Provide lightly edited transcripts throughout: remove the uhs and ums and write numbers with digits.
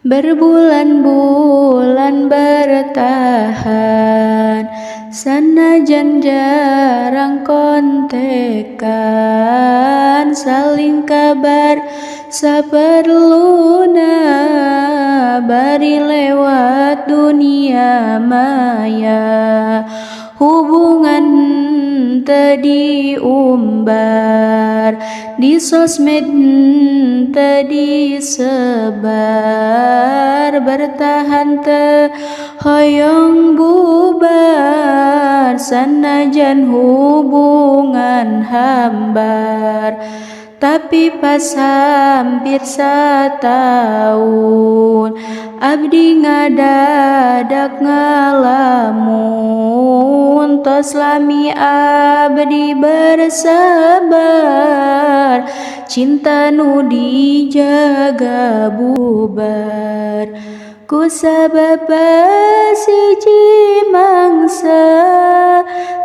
Berbulan-bulan bertahan, sanajan jarang kontekan, saling kabar saperluna, bari lewat dunia maya. Hubungan tadi umbar, di sosmed tadi sebar, bertahan hoyong bubar, sanajan hubungan hambar. Tapi pas hampir satahun, abdi ngadadak ngalamun, tos lami abdi bersabar, cinta nu dijaga bubar. Ku sabab siji mangsa,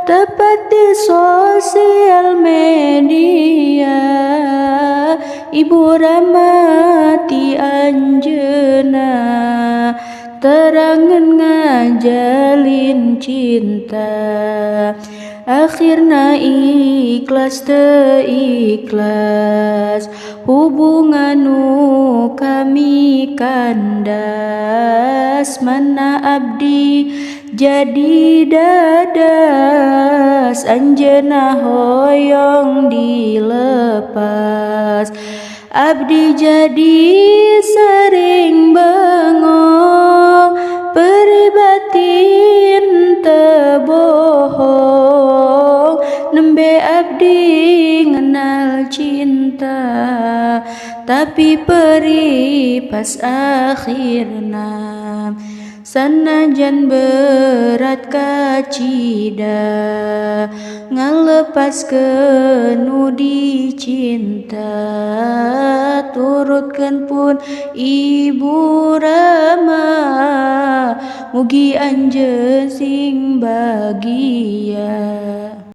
tepat di sosial media, ibu ramati anjeunna, terangan ngajalin cinta. Akhirna ikhlas teu ikhlas, hubungan nu kami kandas, mana abdi jadi dadas, anjeunna hoyong dilepas. Abdi jadi sering bengong, peribatin teu bohong, nembe abdi ngenal cinta, tapi perih pas akhirna. Sanajan berat kacida, ngalepaskeun nu dicinta, turutkeun pun ibu rama, mugi anjeun sing bagia.